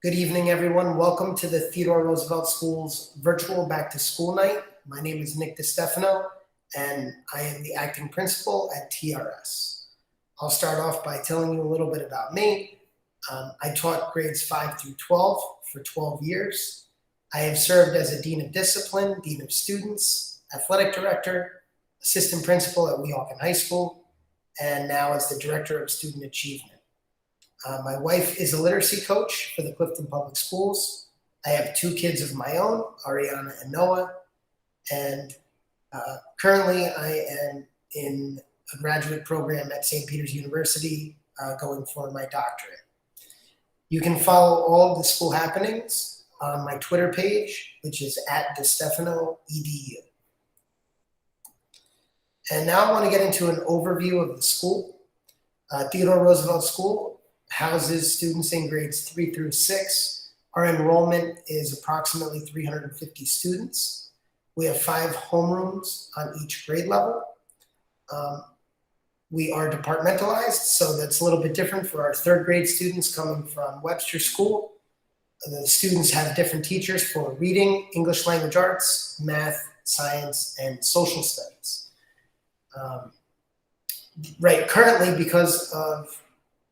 Good evening, everyone. Welcome to the Theodore Roosevelt School's virtual back to school night. My name is Nick DeStefano, and I am the acting principal at TRS. I'll start off by telling you a little bit about me. I taught grades 5 through 12 for 12 years. I have served as a Dean of Discipline, Dean of Students, Athletic Director, Assistant Principal at Weehawken High School, and now as the Director of Student Achievement. My wife is a literacy coach for the Clifton Public Schools. I have 2 kids of my own, Ariana and Noah, and currently I am in a graduate program at St. Peter's University going for my doctorate. You can follow all of the school happenings on my Twitter page, which is at DeStefano'edu. And now I want to get into an overview of the school. Theodore Roosevelt School houses students in grades 3 through 6. Our enrollment is approximately 350 students. We have 5 homerooms on each grade level. We are departmentalized, so that's a little bit different for our 3rd grade students coming from Webster School. The students have different teachers for reading, English language arts, math, science, and social studies. Currently, because of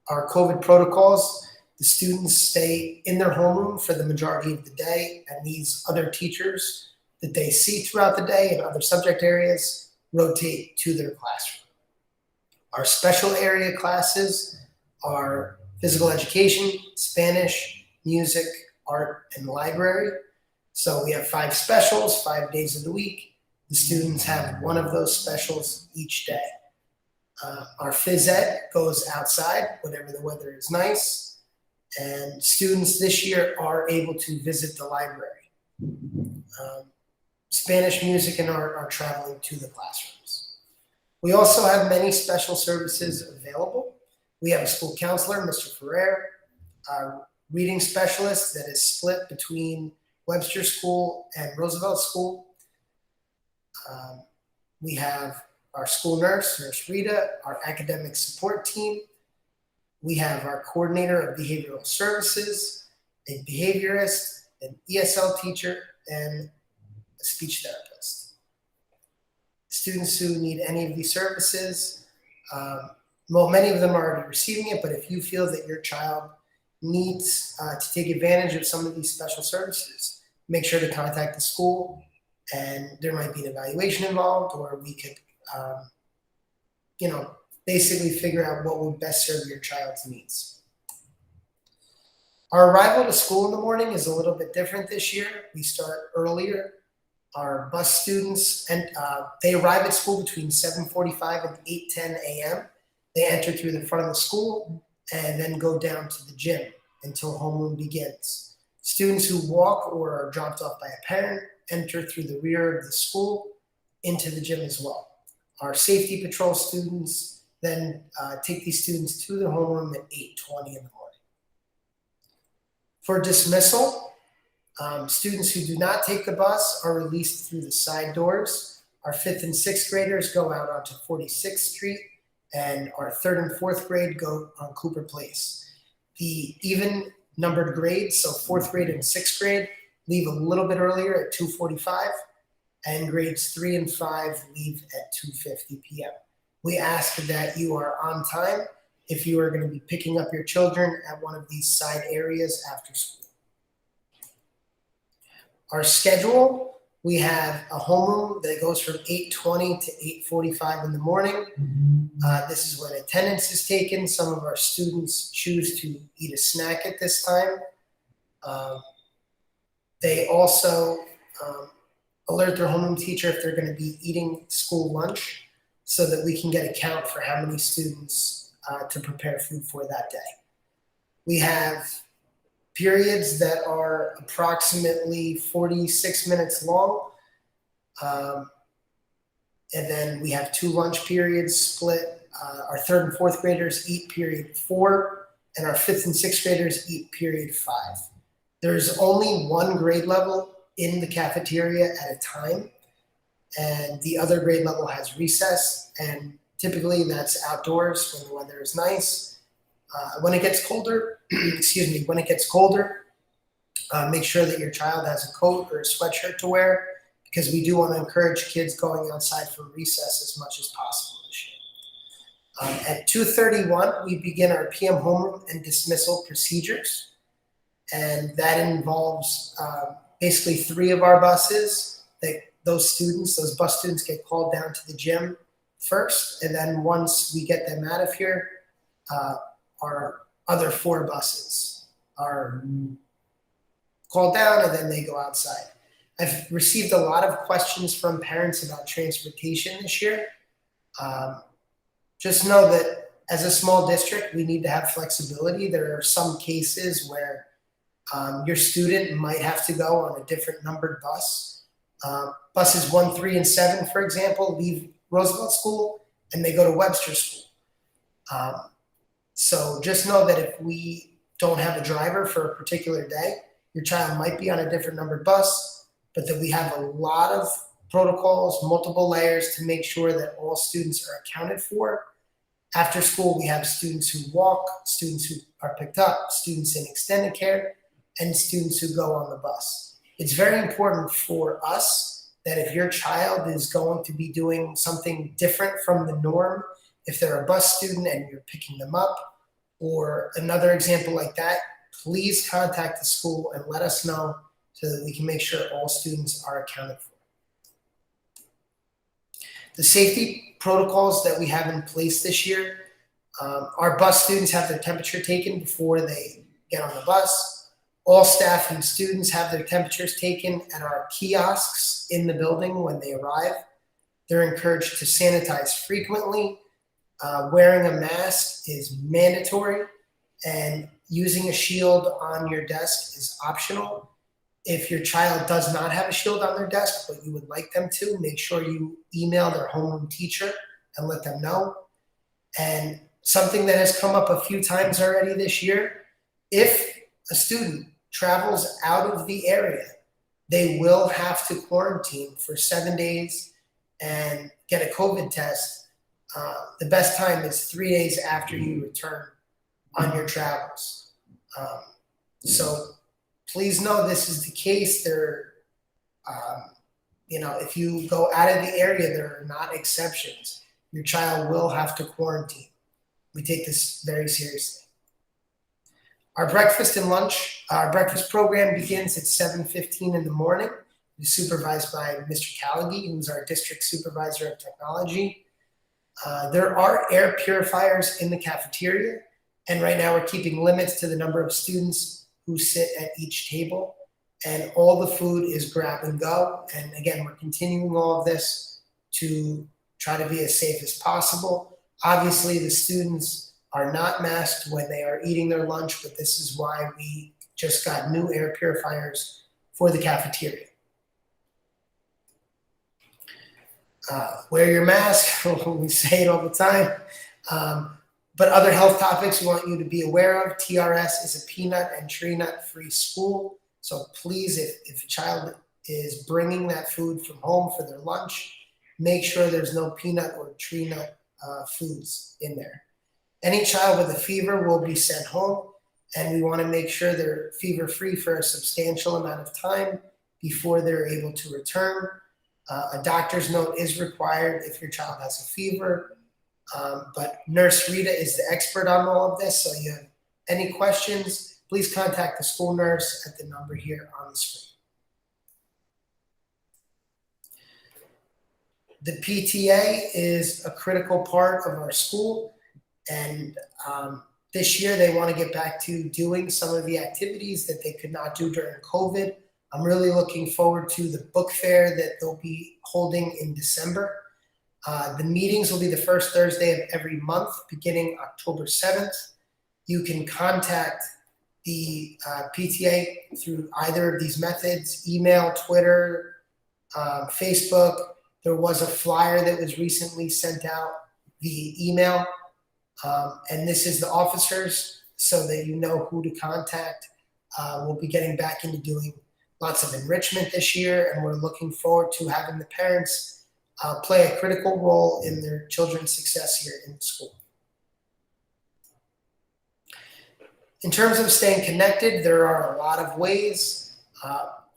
our COVID protocols, the students stay in their homeroom for the majority of the day, and these other teachers that they see throughout the day in other subject areas rotate to their classroom. Our special area classes are physical education, Spanish, music, art, and library. So we have 5 specials, 5 days of the week. The students have one of those specials each day. Our phys ed goes outside whenever the weather is nice, and students this year are able to visit the library. Spanish, music, and art are traveling to the classrooms. We also have many special services available. We have a school counselor, Mr. Ferrer, our reading specialist that is split between Webster School and Roosevelt School. We have our school nurse, Nurse Rita, our academic support team. We have our coordinator of behavioral services, a behaviorist, an ESL teacher, and a speech therapist. Students who need any of these services, many of them are already receiving it, but if you feel that your child needs to take advantage of some of these special services, make sure to contact the school, and there might be an evaluation involved, or we could basically figure out what would best serve your child's needs. Our arrival to school in the morning is a little bit different this year. We start earlier. Our bus students, and they arrive at school between 7:45 and 8:10 a.m. They enter through the front of the school and then go down to the gym until homeroom begins. Students who walk or are dropped off by a parent enter through the rear of the school into the gym as well. Our safety patrol students then take these students to their homeroom at 8:20 in the morning. For dismissal, students who do not take the bus are released through the side doors. Our 5th and 6th graders go out onto 46th Street, and our 3rd and 4th grade go on Cooper Place. The even numbered grades, so 4th grade and 6th grade, leave a little bit earlier at 2:45. And grades 3 and 5 leave at 2:50 p.m. We ask that you are on time if you are going to be picking up your children at one of these side areas after school. Our schedule, we have a homeroom that goes from 8:20 to 8:45 in the morning. This is when attendance is taken. Some of our students choose to eat a snack at this time. They also alert their homeroom teacher if they're going to be eating school lunch so that we can get a count for how many students to prepare food for that day. We have periods that are approximately 46 minutes long. And then we have 2 lunch periods split. Our 3rd and 4th graders eat period 4, and our 5th and 6th graders eat period 5. There's only 1 grade level in the cafeteria at a time, and the other grade level has recess, and typically that's outdoors when the weather is nice. When it gets colder, Make sure that your child has a coat or a sweatshirt to wear, because we do want to encourage kids going outside for recess as much as possible this year. At 2:31, we begin our PM homeroom and dismissal procedures. And that involves basically 3 of our buses. Those bus students get called down to the gym first. And then once we get them out of here, our other 4 buses are called down, and then they go outside. I've received a lot of questions from parents about transportation this year. Just know that as a small district, we need to have flexibility. There are some cases where your student might have to go on a different numbered bus. Buses 1, 3, and 7, for example, leave Roosevelt School and they go to Webster School. So just know that if we don't have a driver for a particular day, your child might be on a different numbered bus, but that we have a lot of protocols, multiple layers to make sure that all students are accounted for. After school, we have students who walk, students who are picked up, students in extended care, and students who go on the bus. It's very important for us that if your child is going to be doing something different from the norm, if they're a bus student and you're picking them up, or another example like that, please contact the school and let us know so that we can make sure all students are accounted for. The safety protocols that we have in place this year, our bus students have their temperature taken before they get on the bus. All staff and students have their temperatures taken at our kiosks in the building when they arrive. They're encouraged to sanitize frequently. Wearing a mask is mandatory, and using a shield on your desk is optional. If your child does not have a shield on their desk, but you would like them to, make sure you email their homeroom teacher and let them know. And something that has come up a few times already this year, if a student travels out of the area, they will have to quarantine for 7 days and get a COVID test. The best time is 3 days after you return on your travels. So please know this is the case. If you go out of the area, there are not exceptions. Your child will have to quarantine. We take this very seriously. Our breakfast and lunch, our breakfast program begins at 7:15 in the morning. It's supervised by Mr. Callaghy, who's our district supervisor of technology. There are air purifiers in the cafeteria, and right now we're keeping limits to the number of students who sit at each table, and all the food is grab and go. And again, we're continuing all of this to try to be as safe as possible. Obviously, the students are not masked when they are eating their lunch, but this is why we just got new air purifiers for the cafeteria. Wear your mask, we say it all the time. But other health topics we want you to be aware of. TRS is a peanut and tree nut free school. So please, if a child is bringing that food from home for their lunch, make sure there's no peanut or tree nut foods in there. Any child with a fever will be sent home, and we want to make sure they're fever free for a substantial amount of time before they're able to return. A doctor's note is required if your child has a fever. But Nurse Rita is the expert on all of this, so you have any questions, please contact the school nurse at the number here on the screen. The PTA is a critical part of our school, and this year they want to get back to doing some of the activities that they could not do during COVID. I'm really looking forward to the book fair that they'll be holding in December. The meetings will be the first Thursday of every month, beginning October 7th. You can contact the PTA through either of these methods: email, Twitter, Facebook. There was a flyer that was recently sent out via email. And this is the officers, so that you know who to contact. We'll be getting back into doing lots of enrichment this year, and we're looking forward to having the parents play a critical role in their children's success here in the school. In terms of staying connected, there are a lot of ways.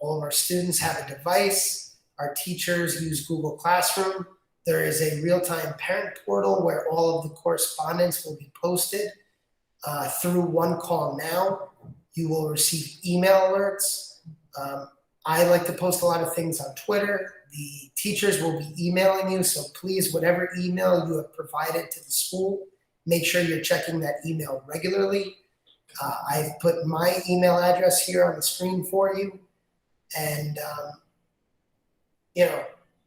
All of our students have a device. Our teachers use Google Classroom. There is a real-time parent portal where all of the correspondence will be posted. Through One Call Now, you will receive email alerts. I like to post a lot of things on Twitter. The teachers will be emailing you, so please, whatever email you have provided to the school, make sure you're checking that email regularly. I've put my email address here on the screen for you. And,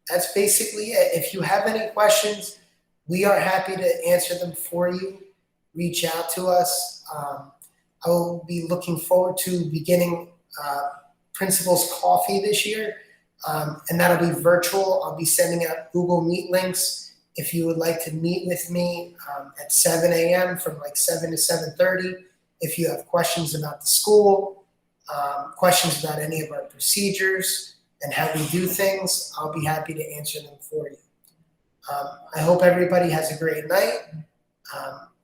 that's basically it. If you have any questions, we are happy to answer them for you. Reach out to us. I will be looking forward to beginning Principal's Coffee this year, and that'll be virtual. I'll be sending out Google Meet links. If you would like to meet with me at 7 a.m. from like 7 to 7:30, if you have questions about the school, questions about any of our procedures and how we do things, I'll be happy to answer them for you. I hope everybody has a great night.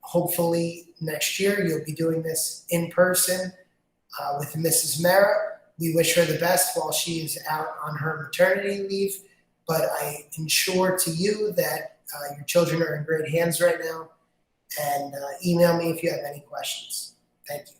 Hopefully next year you'll be doing this in person with Mrs. Mara. We wish her the best while she is out on her maternity leave, but I ensure to you that your children are in great hands right now, and email me if you have any questions. Thank you.